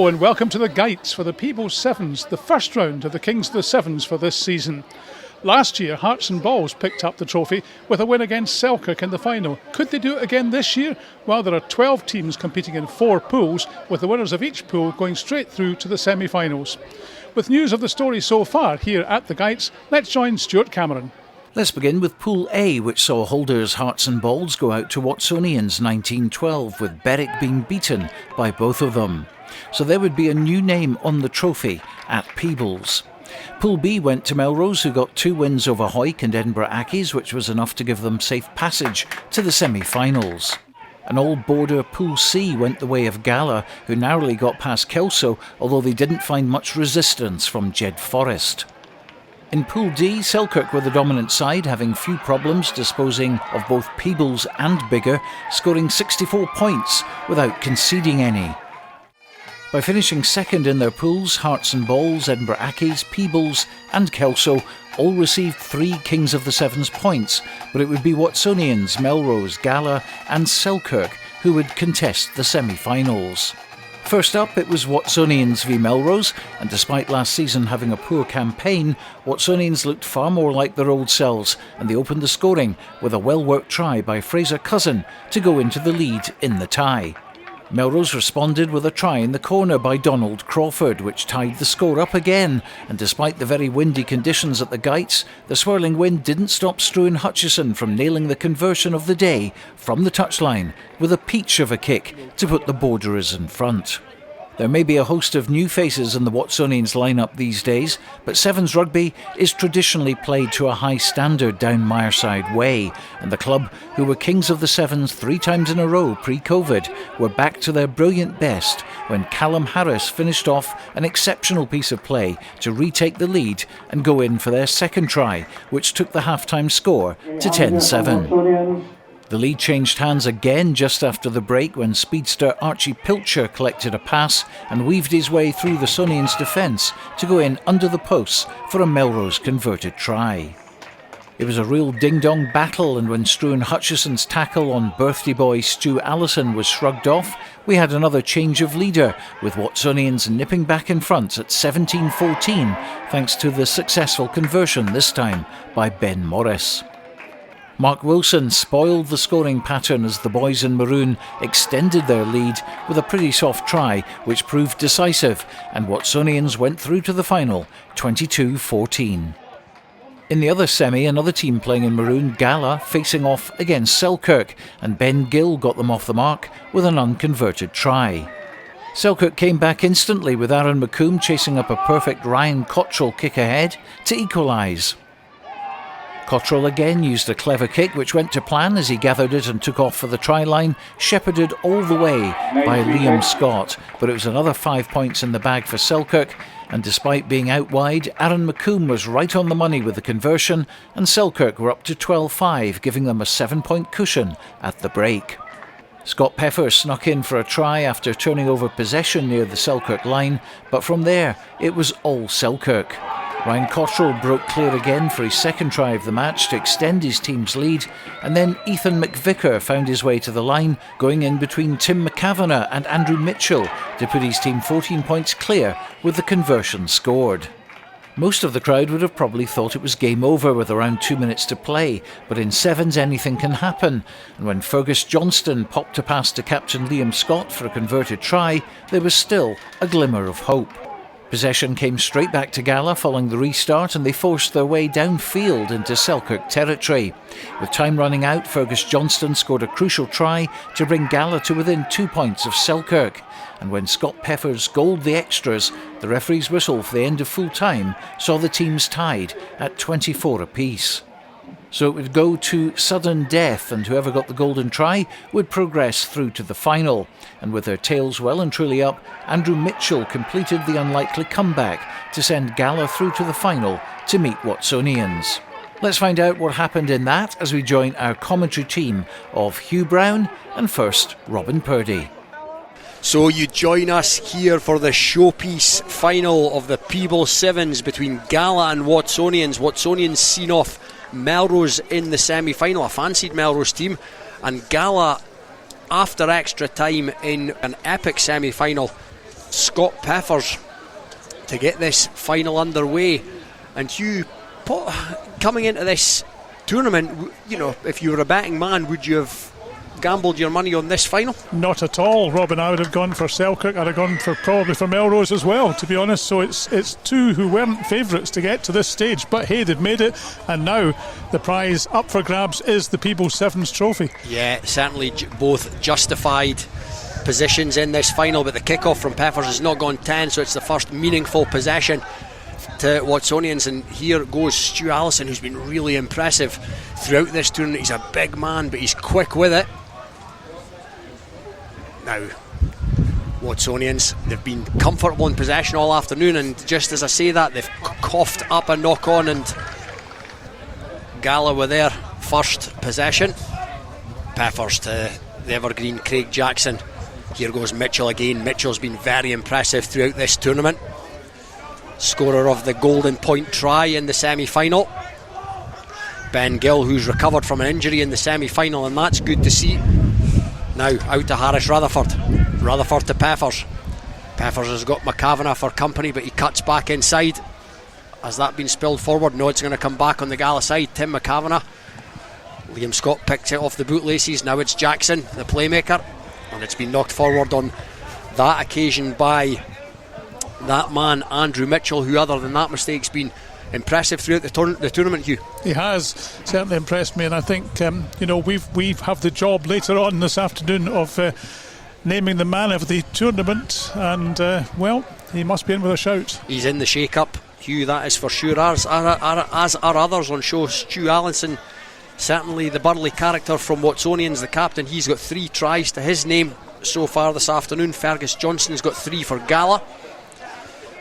Hello and welcome to the Gytes for the Peebles Sevens, the first round of the Kings of the Sevens for this season. Last year, Hearts and Balls picked up the trophy with a win against Selkirk in the final. Could they do it again this year? Well, there are 12 teams competing in 4 pools, with the winners of each pool going straight through to the semi-finals. With news of the story so far here at the Gytes, let's join Stuart Cameron. Let's begin with Pool A, which saw holders Hearts and Balls go out to WATSONIANS 1912, with Berwick being beaten by both of them. So there would be a new name on the trophy at Peebles. Pool B went to Melrose, who got 2 wins over Hawick and Edinburgh Accies, which was enough to give them safe passage to the semi-finals. An all-border Pool C went the way of Gala, who narrowly got past Kelso, although they didn't find much resistance from Jed Forest. In Pool D, Selkirk were the dominant side, having few problems disposing of both Peebles and Biggar, scoring 64 points without conceding any. By finishing second in their pools, Hearts and Balls, Edinburgh Accies, Peebles and Kelso all received 3 Kings of the Sevens points, but it would be WATSONIANS, Melrose, Gala and Selkirk who would contest the semi-finals. First up, it was WATSONIANS v Melrose, and despite last season having a poor campaign, WATSONIANS looked far more like their old selves, and they opened the scoring with a well-worked try by Fraser Cousin to go into the lead in the tie. Melrose responded with a try in the corner by Donald Crawford, which tied the score up again, and despite the very windy conditions at the Gytes, the swirling wind didn't stop Struan Hutchison from nailing the conversion of the day from the touchline with a peach of a kick to put the Borderers in front. There may be a host of new faces in the WATSONIANS lineup these days, but Sevens rugby is traditionally played to a high standard down Myerside Way, and the club, who were Kings of the Sevens 3 times in a row pre-COVID, were back to their brilliant best when Callum Harris finished off an exceptional piece of play to retake the lead and go in for their second try, which took the half-time score to 10-7. The lead changed hands again just after the break when speedster Archie Pilcher collected a pass and weaved his way through the Sonians' defence to go in under the posts for a Melrose converted try. It was a real ding-dong battle, and when Struan Hutchison's tackle on birthday boy Stu Allison was shrugged off, we had another change of leader, with WATSONIANS nipping back in front at 17-14 thanks to the successful conversion this time by Ben Morris. Mark Wilson spoiled the scoring pattern as the boys in maroon extended their lead with a pretty soft try, which proved decisive, and WATSONIANS went through to the final, 22-14. In the other semi, another team playing in maroon, Gala, facing off against Selkirk, and Ben Gill got them off the mark with an unconverted try. Selkirk came back instantly with Aaron McComb chasing up a perfect Ryan Cottrell kick ahead to equalise. Cottrell again used a clever kick which went to plan as he gathered it and took off for the try line, shepherded all the way by Liam Scott, but it was another 5 points in the bag for Selkirk, and despite being out wide, Aaron McComb was right on the money with the conversion, and Selkirk were up to 12-5, giving them a 7-point cushion at the break. Scott Peffer snuck in for a try after turning over possession near the Selkirk line, but from there it was all Selkirk. Ryan Cottrell broke clear again for his second try of the match to extend his team's lead, and then Ethan McVicker found his way to the line, going in between Tim McCavanagh and Andrew Mitchell to put his team 14 points clear with the conversion scored. Most of the crowd would have probably thought it was game over with around 2 minutes to play, but in Sevens anything can happen, and when Fergus Johnston popped a pass to captain Liam Scott for a converted try, there was still a glimmer of hope. Possession came straight back to Gala following the restart, and they forced their way downfield into Selkirk territory. With time running out, Fergus Johnston scored a crucial try to bring Gala to within 2 points of Selkirk. And when Scott Peffers goaled the extras, the referee's whistle for the end of full time saw the teams tied at 24 apiece. So it would go to sudden death, and whoever got the golden try would progress through to the final. And with their tails well and truly up, Andrew Mitchell completed the unlikely comeback to send Gala through to the final to meet WATSONIANS. Let's find out what happened in that as we join our commentary team of Hugh Brown and first Robin Purdy. So you join us here for the showpiece final of the Peebles Sevens between Gala and WATSONIANS. WATSONIANS seen off Melrose in the semi-final, a fancied Melrose team, and Gala, after extra time in an epic semi-final, Scott Peffers to get this final underway. And Hugh, coming into this tournament, you know, if you were a betting man, would you have gambled your money on this final? Not at all, Robin. I would have gone for Selkirk. I'd have gone probably for Melrose as well, to be honest. So it's two who weren't favourites to get to this stage, but hey, they've made it, and now the prize up for grabs is the Peebles Sevens trophy. Yeah, certainly both justified positions in this final, but the kick-off from Peffers has not gone 10, so it's the first meaningful possession to Watsonians. And here goes Stu Allison, who's been really impressive throughout this tournament. He's a big man, but he's quick with it. Now, Watsonians, they've been comfortable in possession all afternoon, and just as I say that, they've coughed up a knock-on, and Gala with their first possession. Peffers to the evergreen Craig Jackson. Here goes Mitchell again. Mitchell's been very impressive throughout this tournament. Scorer of the Golden Point try in the semi-final. Ben Gill, who's recovered from an injury in the semi-final, and that's good to see. Now out to Harris Rutherford. Rutherford to Peffers. Peffers has got McCavanagh for company, but he cuts back inside. Has that been spilled forward? No, it's going to come back on the Gala side. Tim McCavanagh. Liam Scott picks it off the bootlaces. Now it's Jackson, the playmaker, and it's been knocked forward on that occasion by that man Andrew Mitchell, who other than that mistake's been impressive throughout the tournament, Hugh. He has certainly impressed me, and I think we have the job later on this afternoon of naming the man of the tournament, and well, he must be in with a shout. He's in the shake-up, Hugh, that is for sure, as are others on show. Stu Allison, certainly the burly character from Watsonians, the captain. He's got 3 tries to his name so far this afternoon. Fergus Johnson's got 3 for Gala.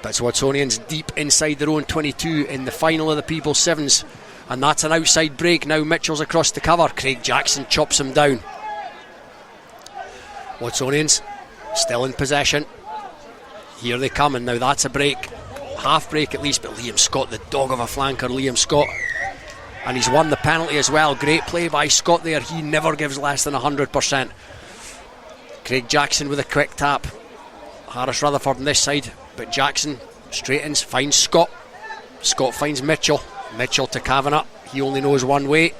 But it's Watsonians deep inside their own 22 in the final of the Peebles Sevens, and that's an outside break. Now Mitchell's across the cover. Craig Jackson chops him down. Watsonians still in possession. Here they come, and now that's a break, half break at least. But Liam Scott, the dog of a flanker, Liam Scott, and he's won the penalty as well. Great play by Scott there. He never gives less than 100%. Craig Jackson with a quick tap. Harris Rutherford on this side, but Jackson straightens, finds Scott. Scott finds Mitchell. Mitchell to Kavanagh. He only knows one way.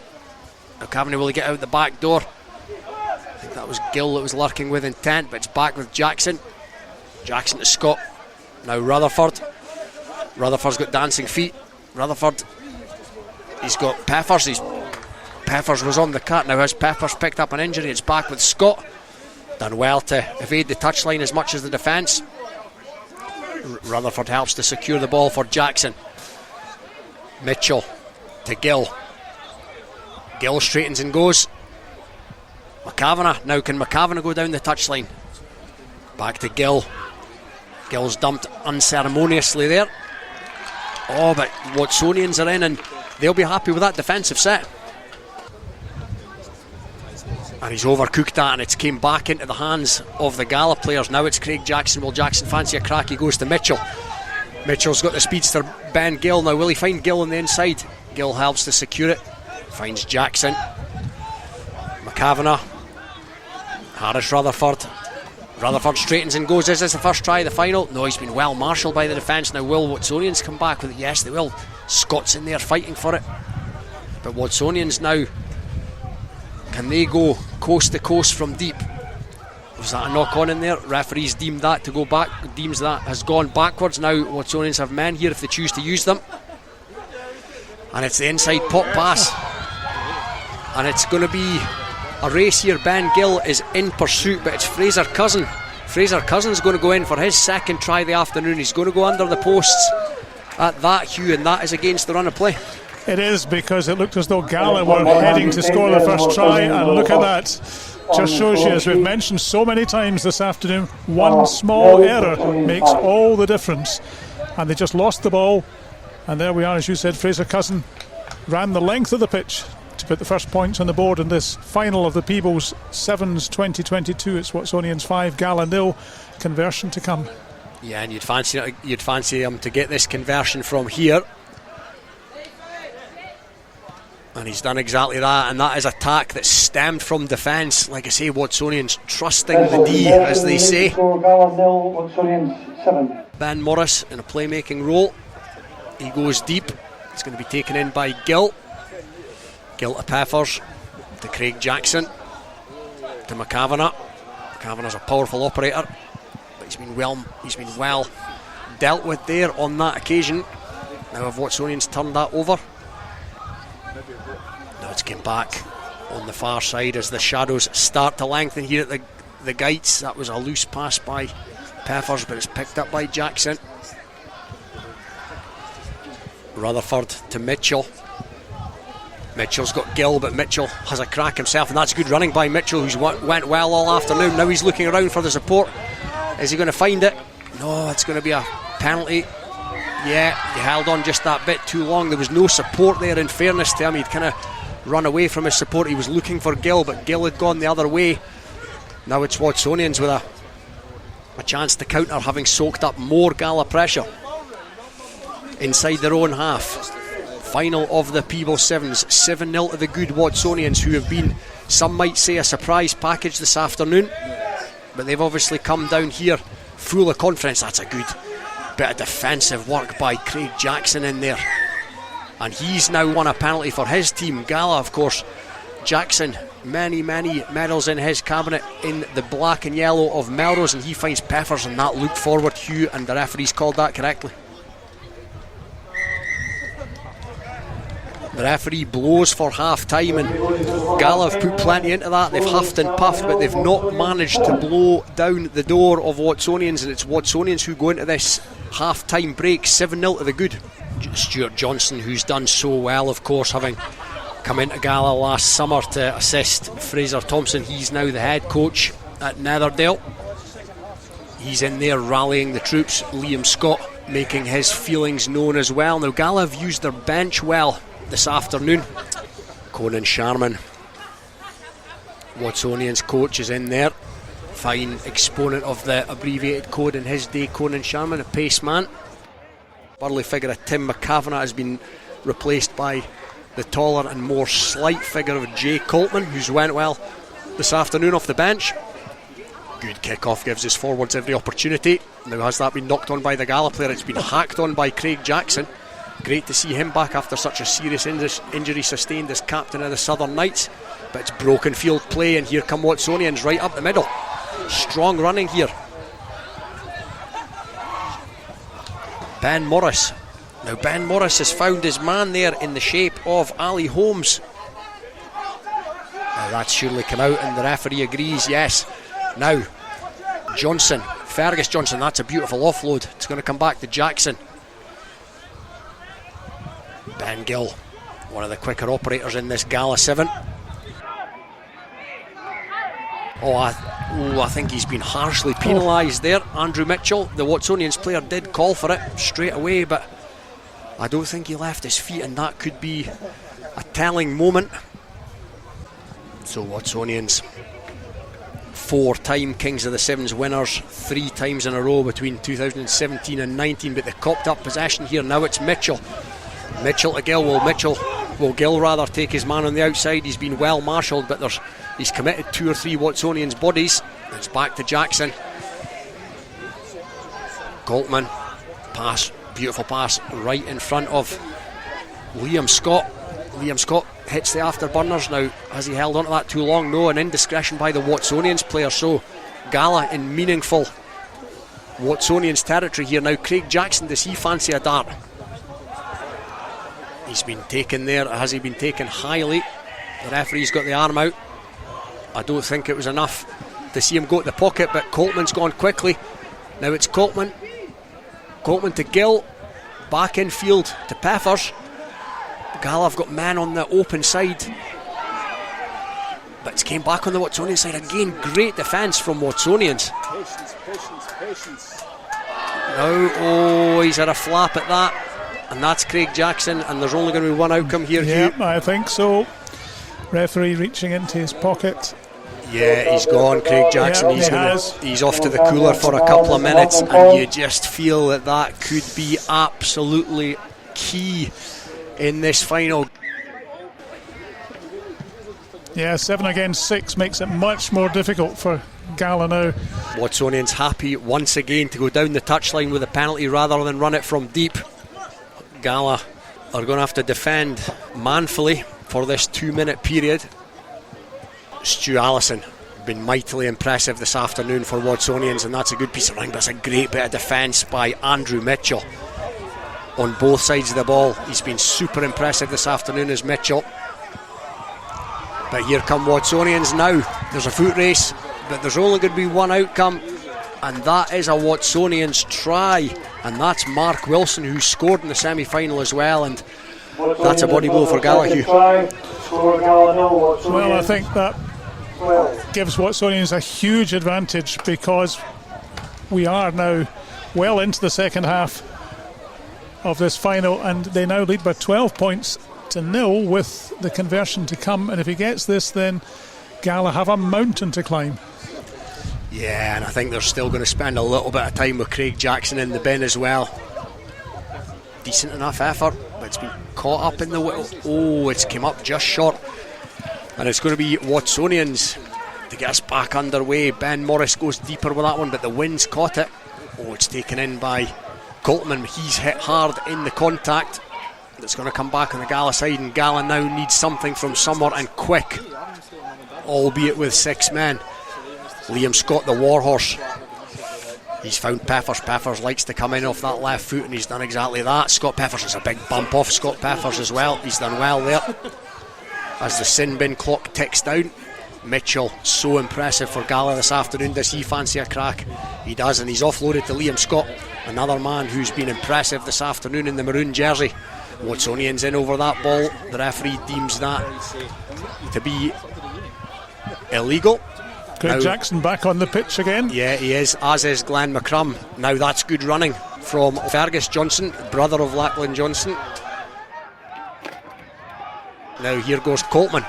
Now Kavanagh, will he get out the back door? I think that was Gill that was lurking with intent, but it's back with Jackson. Jackson to Scott. Now Rutherford. Rutherford's got dancing feet. Rutherford, he's got Peffers. Peffers was on the cut. Now has Peffers picked up an injury? It's back with Scott. Done well to evade the touchline as much as the defence. Rutherford helps to secure the ball for Jackson. Mitchell to Gill. Gill straightens and goes. McCavanagh. Now can McCavanagh go down the touchline? Back to Gill. Gill's dumped unceremoniously there. Oh, but Watsonians are in, and they'll be happy with that defensive set. And he's overcooked that, and it's came back into the hands of the Gala players. Now it's Craig Jackson. Will Jackson fancy a crack? He goes to Mitchell. Mitchell's got the speedster Ben Gill. Now will he find Gill on the inside? Gill helps to secure it. Finds Jackson. McCavanagh. Harris Rutherford. Rutherford straightens and goes. Is this the first try of the final? No, he's been well marshalled by the defence. Now will Watsonians come back with it? Yes, they will. Scott's in there fighting for it. But Watsonians now, can they go coast to coast from deep? Was that a knock on in there? Referees deemed that to go back, deems that has gone backwards. Now Watsonians have men here if they choose to use them. And it's the inside pop pass. And it's going to be a race here. Ben Gill is in pursuit, but it's Fraser Cousin. Fraser Cousin's going to go in for his second try of the afternoon. He's going to go under the posts at that, Hugh, and that is against the run of play. It is, because it looked as though Gala were heading to score the first try, and look at that. Just shows you, as we've mentioned so many times this afternoon, one small error makes all the difference. And they just lost the ball, and there we are, as you said. Fraser Cousin ran the length of the pitch to put the first points on the board in this final of the Peebles Sevens 2022. It's Watsonians 5, Gala 0. Conversion to come. Yeah, and you'd fancy him to get this conversion from here. And he's done exactly that, and that is attack that stemmed from defence. Like I say, Watsonians trusting the D, as they say. 7. Ben Morris in a playmaking role. He goes deep. It's going to be taken in by Gill. Gill to Peffers, to Craig Jackson, to McCavanagh. McCavanagh's a powerful operator, but he's been well dealt with there on that occasion. Now have Watsonians turned that over? Now it's came back on the far side as the shadows start to lengthen here at the Gytes. That was a loose pass by Peffers, but it's picked up by Jackson. Rutherford to Mitchell. Mitchell's got Gill, but Mitchell has a crack himself, and that's good running by Mitchell, who's went well all afternoon. Now he's looking around for the support. Is he going to find it? No, it's going to be a penalty. Yeah, he held on just that bit too long. There was no support there, in fairness to him. He'd kind of run away from his support. He was looking for Gill, but Gill had gone the other way. Now it's Watsonians with a chance to counter, having soaked up more Gala pressure inside their own half. Final of the Peebles Sevens, 7-0 to the good Watsonians, who have been, some might say, a surprise package this afternoon, but they've obviously come down here full of confidence. That's a good bit of defensive work by Craig Jackson in there, and he's now won a penalty for his team. Gala, of course, Jackson, many medals in his cabinet in the black and yellow of Melrose, and he finds Peffers, and that looked forward, Hugh, and the referee's called that correctly. The referee blows for half time, and Gala have put plenty into that. They've huffed and puffed, but they've not managed to blow down the door of Watsonians, and it's Watsonians who go into this half time break 7-0 to the good. Stuart Johnson, who's done so well, of course, having come into Gala last summer to assist Fraser Thompson. He's now the head coach at Netherdale. He's in there rallying the troops. Liam Scott making his feelings known as well. Now Gala have used their bench well this afternoon. Conan Sharman, Watsonians coach, is in there. Fine exponent of the abbreviated code in his day, Conan Sharman, a pace man. Burly figure of Tim McCavanagh has been replaced by the taller and more slight figure of Jay Coltman, who's went well this afternoon off the bench. Good kick-off, gives his forwards every opportunity. Now has that been knocked on by the Gala player? It's been hacked on by Craig Jackson. Great to see him back after such a serious injury sustained as captain of the Southern Knights. But it's broken field play, and here come Watsonians right up the middle. Strong running here. Ben Morris. Now Ben Morris has found his man there in the shape of Ali Holmes. Now that's surely come out, and the referee agrees, yes. Now Johnson, Fergus Johnson, that's a beautiful offload. It's going to come back to Jackson. Ben Gill, one of the quicker operators in this Gala 7. I think he's been harshly penalised there. Andrew Mitchell, the Watsonians player, did call for it straight away, but I don't think he left his feet, and that could be a telling moment. So Watsonians, 4-time Kings of the Sevens winners, 3 times in a row between 2017 and 19, but they copped up possession here. Now it's Mitchell to Gill. Will Gill take his man on the outside? He's been well marshalled, but he's committed 2 or 3 Watsonians bodies. It's back to Jackson. Coltman, pass, beautiful pass right in front of Liam Scott. Liam Scott hits the afterburners. Now, has he held on to that too long? No, an indiscretion by the Watsonians player. So Gala in meaningful Watsonians territory here. Now Craig Jackson, does he fancy a dart? He's been taken there. Has he been taken highly? The referee's got the arm out. I don't think it was enough to see him go to the pocket, but Coltman's gone quickly. Now it's Coltman to Gill, back in field to Peffers. Gala have got men on the open side, but it's came back on the Watsonian side again. Great defence from Watsonians. Patience. Now, he's had a flap at that, and that's Craig Jackson, and there's only going to be one outcome here. Yeah, Hugh. I think so. Referee reaching into his pocket. Yeah, he's gone, Craig Jackson. Yeah, he's off to the cooler for a couple of minutes, and you just feel that could be absolutely key in this final. Yeah, 7 against 6 makes it much more difficult for Gala now. Watsonians happy once again to go down the touchline with a penalty rather than run it from deep. Gala are going to have to defend manfully for this 2-minute period. Stu Allison been mightily impressive this afternoon for Watsonians, and that's a good piece of running, but it's a great bit of defence by Andrew Mitchell on both sides of the ball. He's been super impressive this afternoon as Mitchell. But here come Watsonians now. There's a foot race, but there's only going to be one outcome, and that is a Watsonians try, and that's Mark Wilson, who scored in the semi-final as well, and that's a body blow for Gallagher. Well, I think that gives Watsonians a huge advantage, because we are now well into the second half of this final, and they now lead by 12 points to 0 with the conversion to come, and if he gets this, then Gala have a mountain to climb. Yeah, and I think they're still going to spend a little bit of time with Craig Jackson in the bin as well. Decent enough effort, but it's been caught up in the whittle. Oh, it's came up just short. And it's going to be Watsonians to get us back underway. Ben Morris goes deeper with that one, but the wind's caught it. Oh, it's taken in by Coltman. He's hit hard in the contact. It's going to come back on the Gala side, and Gala now needs something from somewhere, and quick, albeit with 6 men. Liam Scott, the warhorse, he's found Peffers. Peffers likes to come in off that left foot, and he's done exactly that. Scott Peffers is a big bump off Scott Peffers as well. He's done well there. As the sin bin clock ticks down, Mitchell, so impressive for Gala this afternoon. Does he fancy a crack? He does, and he's offloaded to Liam Scott, another man who's been impressive this afternoon in the maroon jersey. Watsonians in over that ball. The referee deems that to be illegal. Craig Jackson back on the pitch again. Yeah, he is, as is Glenn McCrum. Now that's good running from Fergus Johnson, brother of Lachlan Johnson. Now here goes Coltman.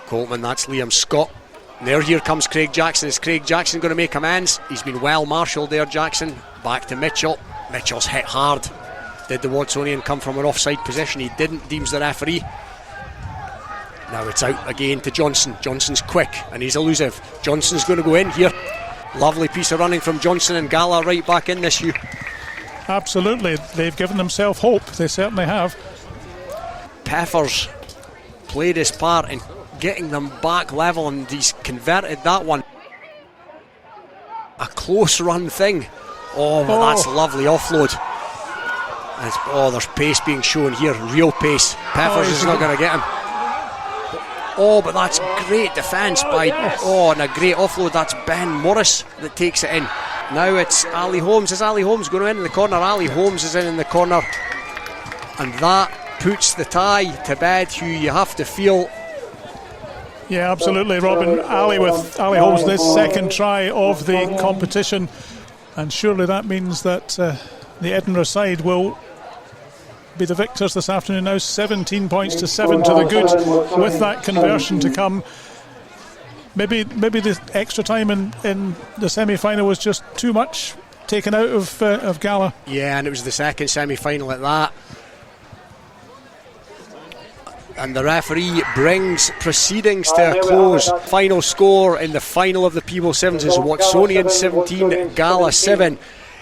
Coltman, that's Liam Scott. Now here comes Craig Jackson. Is Craig Jackson going to make amends? He's been well marshalled there, Jackson. Back to Mitchell. Mitchell's hit hard. Did the Watsonian come from an offside position? He didn't, deems the referee. Now it's out again to Johnson. Johnson's quick and he's elusive. Johnson's going to go in here. Lovely piece of running from Johnson, and Gala right back in this, Hugh. Absolutely, they've given themselves hope. They certainly have. Peffers played his part in getting them back level, and he's converted that one. A close run thing. Oh, but that's lovely offload. There's pace being shown here, real pace. Peffers is not going to get him. Oh, but that's great defence by, and a great offload. That's Ben Morris that takes it in. Now it's Ali Holmes. Is Ali Holmes going to in the corner? Ali Holmes is in the corner, and that puts the tie to bed, Hugh. You have to feel. Yeah, absolutely, Robin. Ali Holmes, this second try of the competition, and surely that means that the Edinburgh side will be the victors this afternoon. Now 17 points to 7 to the good, with that conversion to come. Maybe the extra time in the semi-final was just too much taken out of Gala. Yeah, and it was the second semi-final at that. And the referee brings proceedings to a close. Final score in the final of the Peebles Sevens is Watsonians 17, Gala 7.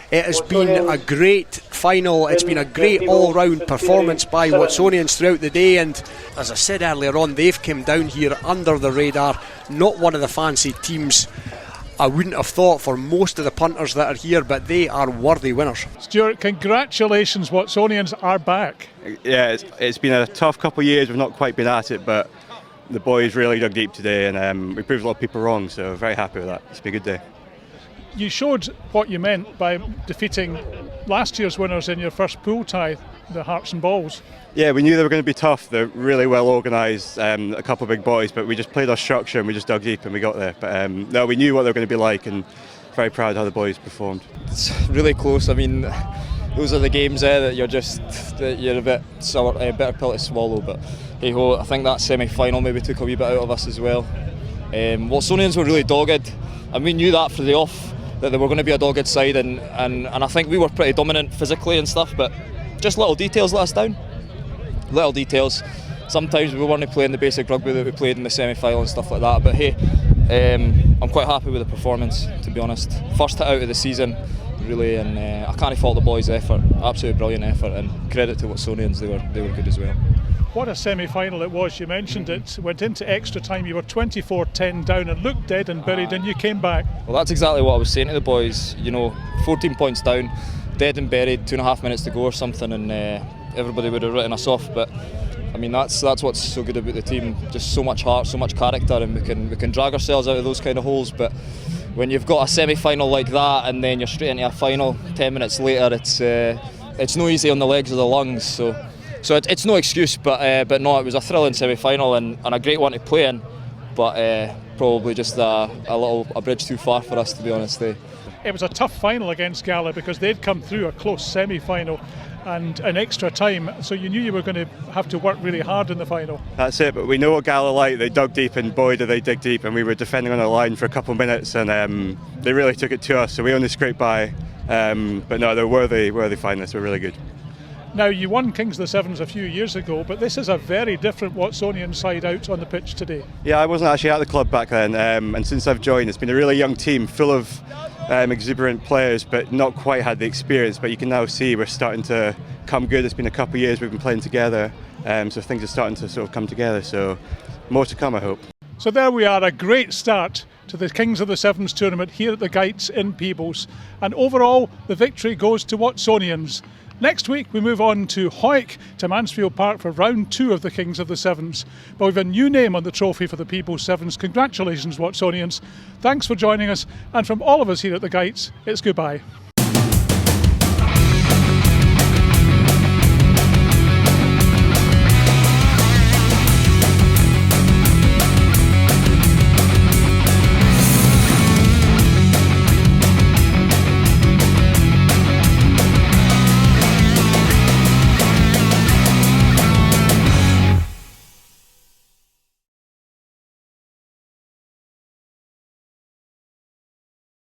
It has been a great final. It's been a great all-round performance by Watsonians throughout the day, and as I said earlier on, they've come down here under the radar. Not one of the fancy teams, I wouldn't have thought, for most of the punters that are here, but they are worthy winners. Stuart, congratulations, Watsonians are back. Yeah, it's been a tough couple of years. We've not quite been at it, but the boys really dug deep today, and we proved a lot of people wrong, so very happy with that. It's been a good day. You showed what you meant by defeating last year's winners in your first pool tie, the Hearts and Balls. Yeah, we knew they were going to be tough. They're really well organised, a couple of big boys, but we just played our structure and we just dug deep and we got there. But no, we knew what they were going to be like, and very proud of how the boys performed. It's really close. I mean, those are the games that you're a bit sour, a bitter pill to swallow. But hey ho, I think that semi-final maybe took a wee bit out of us as well. Watsonians were really dogged, and we knew that for the off, that they were going to be a dogged side, and I think we were pretty dominant physically and stuff, but just little details let us down. Little details. sometimes we weren't playing the basic rugby that we played in the semi-final and stuff like that. But hey, I'm quite happy with the performance, to be honest. First hit out of the season, really, and I can't fault the boys' effort. Absolutely brilliant effort, and credit to WATSONIANS, they were good as well. What a semi-final it was. You mentioned it. Went into extra time. You were 24-10 down and looked dead and buried, and you came back. Well, that's exactly what I was saying to the boys. 14 points down, dead and buried, 2.5 minutes to go or something, and everybody would have written us off. But I mean, that's what's so good about the team. Just so much heart, so much character, and we can drag ourselves out of those kind of holes. But when you've got a semi-final like that, and then you're straight into a final 10 minutes later, it's no easy on the legs or the lungs. So it's no excuse, but no, it was a thrilling semi-final and a great one to play in, but probably just a bridge too far for us, to be honest. It was a tough final against Gala because they'd come through a close semi-final and an extra time, so you knew you were going to have to work really hard in the final. That's it, but we know what Gala like. They dug deep, and boy did they dig deep, and we were defending on our line for a couple of minutes, and they really took it to us, so we only scraped by. But no, they're worthy finalists. We're really good. Now, you won Kings of the Sevens a few years ago, but this is a very different WATSONIAN side out on the pitch today. Yeah, I wasn't actually at the club back then, and since I've joined, it's been a really young team, full of exuberant players, but not quite had the experience. But you can now see we're starting to come good. It's been a couple of years we've been playing together, so things are starting to sort of come together. So more to come, I hope. So there we are, a great start to the Kings of the Sevens tournament here at the Gytes in Peebles. And overall, the victory goes to WATSONIANS. Next week we move on to Hawick, to Mansfield Park for round 2 of the Kings of the Sevens. But we've a new name on the trophy for the Peebles Sevens. Congratulations, WATSONIANS. Thanks for joining us, and from all of us here at the Gytes, it's goodbye.